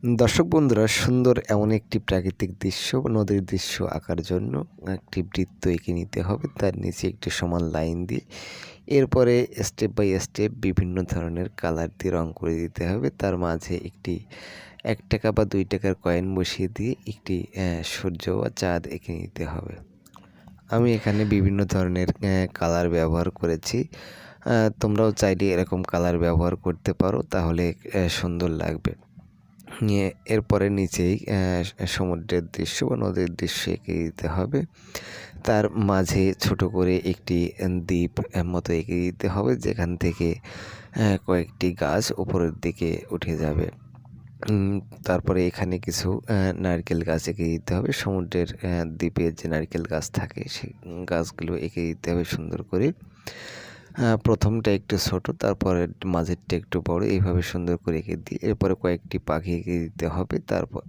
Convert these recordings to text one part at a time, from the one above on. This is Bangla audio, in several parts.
দর্শক বন্ধুরা, সুন্দর এমন একটি প্রাকৃতিক দৃশ্য বা নদীর দৃশ্য আঁকার জন্য একটি বৃত্ত এঁকে নিতে হবে। তার নিচে একটি সমান লাইন দিয়ে এরপরে স্টেপ বাই স্টেপ বিভিন্ন ধরনের কালার দিয়ে রং করে দিতে হবে। তার মাঝে একটি ৳১ বা ৳২ কয়েন বসিয়ে দিয়ে একটি সূর্য বা চাঁদ এঁকে নিতে হবে। আমি এখানে বিভিন্ন ধরনের কালার ব্যবহার করেছি। তোমরাও চাইলে এরকম কালার ব্যবহার করতে পারো, তাহলে সুন্দর লাগবে। এরপরে নিচেই সমুদ্রের দৃশ্য বা নদীর দৃশ্য এঁকে দিতে হবে। তার মাঝে ছোট করে একটি দ্বীপ মতো এঁকে দিতে হবে, যেখান থেকে কয়েকটি গাছ উপরের দিকে উঠে যাবে। তারপরে এখানে কিছু নারকেল গাছ এঁকে দিতে হবে। সমুদ্রের দ্বীপে যে নারকেল গাছ থাকে সেই গাছগুলো এঁকে দিতে হবে সুন্দর করে। প্রথমটা একটু ছোট, তারপরে মাঝেরটা একটু বড়, এইভাবে সুন্দর করে এঁকে দিয়ে এরপরে কয়েকটি পাখি এঁকে দিতে হবে। তারপর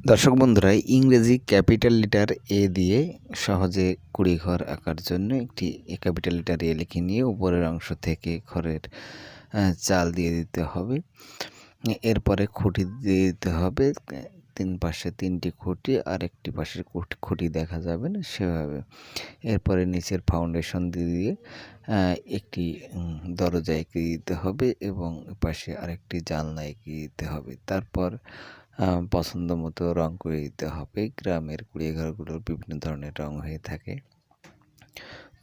দর্শক বন্ধুরা, ইংরেজি ক্যাপিটাল লেটার এ দিয়ে সহজে কুড়িঘর আঁকার জন্য একটি ক্যাপিটাল লেটার এ লিখে নিয়ে উপরের অংশ থেকে খড়ের চাল দিয়ে দিতে হবে। এরপরে খুঁটি দিয়ে দিতে হবে, ৩ পাশে ৩টি খুঁটি, আর একটি পাশের খুঁটি দেখা যাবে না সেভাবে। এরপরে নিচের ফাউন্ডেশন দিয়ে একটি দরজা এঁকে দিতে হবে এবং পাশে আরেকটি জানলা এঁকে দিতে হবে। তারপর পছন্দ মতো রং করে দিতে হবে। গ্রামের কুড়িঘরগুলোর বিভিন্ন ধরনের রং হয়ে থাকে।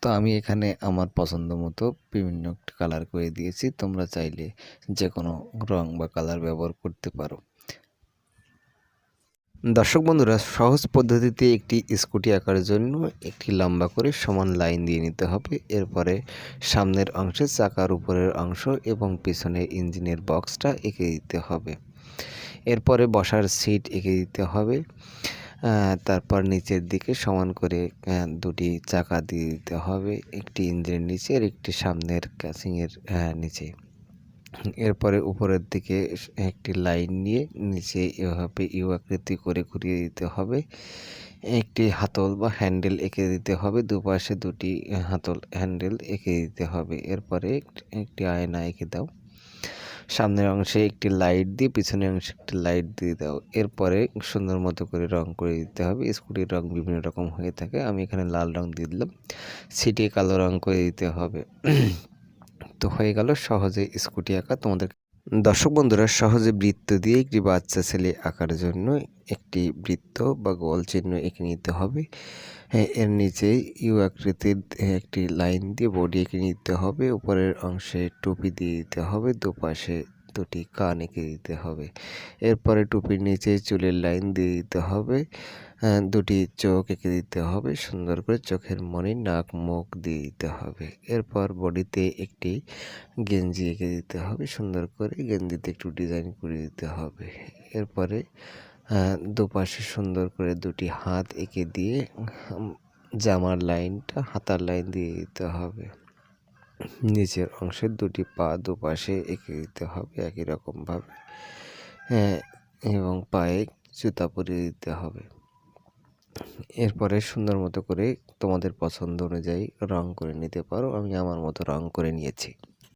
তো আমি এখানে আমার পছন্দ মতো বিভিন্ন কালার করে দিয়েছি। তোমরা চাইলে যে কোনো রং বা কালার ব্যবহার করতে পারো। দর্শক বন্ধুরা, সহজ পদ্ধতিতে একটি স্কুটি আঁকার জন্য একটি লম্বা করে সমান লাইন দিয়ে নিতে হবে। এরপরে সামনের অংশে চাকার উপরের অংশ এবং পিছনে ইঞ্জিনের বক্সটা এঁকে দিতে হবে। এরপরে বসার সিট এঁকে দিতে হবে। তারপর নিচের দিকে সমান করে দুটি চাকা দিয়ে দিতে হবে, একটি ইঞ্জিনের নিচে আর একটি সামনের ক্যাসিংয়ের নিচে। এরপরে উপরের দিকে একটি লাইন নিয়ে নিচে এভাবে ইউ আকৃতি করে ঘুরিয়ে দিতে হবে। একটি হাতল বা হ্যান্ডেল এঁকে দিতে হবে, দুপাশে দুটি হাতল হ্যান্ডেল এঁকে দিতে হবে। এরপরে একটি আয়না এঁকে দাও। সামনের অংশে একটি লাইট দিয়ে পিছনের অংশে একটি লাইট দিয়ে দাও। এরপরে সুন্দর মতো করে রং করে দিতে হবে। স্কুটির রং বিভিন্ন রকম হয়ে থাকে, আমি এখানে লাল রং দিয়ে দিলাম। সিটে কালো রং করে দিতে হবে। তো হয়ে গেল সহজে স্কুটি আঁকা তোমাদের। দর্শক বন্ধুরা, সহজে বৃত্ত দিয়ে একটি বাচ্চা ছেলে আঁকার জন্য একটি বৃত্ত বা গোল চিহ্ন এঁকে নিতে হবে। এর নিচে ইউ আকৃতির একটি লাইন দিয়ে বডি এঁকে নিতে হবে। উপরের অংশে টুপি দিয়ে দিতে হবে, দুপাশে দুটি কান এঁকে দিতে হবে। এরপরে টুপির নিচে চুলের লাইন দিয়ে দিতে হবে, দুটি চোখ এঁকে দিতে হবে সুন্দর করে, চোখের মণি, নাক, মুখ দিয়ে দিতে হবে। এরপর বডিতে একটি গেঞ্জি এঁকে দিতে হবে সুন্দর করে, গেঞ্জিতে একটু ডিজাইন করে দিতে হবে। এরপরে দুপাশে সুন্দর করে দুটি হাত এঁকে দিয়ে জামার লাইনটা হাতার লাইন দিয়ে দিতে হবে। নিচের অংশের দুটি পা দুপাশে এঁকে দিতে হবে একই রকমভাবে, এবং পায়ে জুতা পরিয়ে দিতে হবে। এরপরে সুন্দর মতো করে তোমাদের পছন্দ অনুযায়ী রং করে নিতে পারো। আমি আমার মতো রং করে নিয়েছি।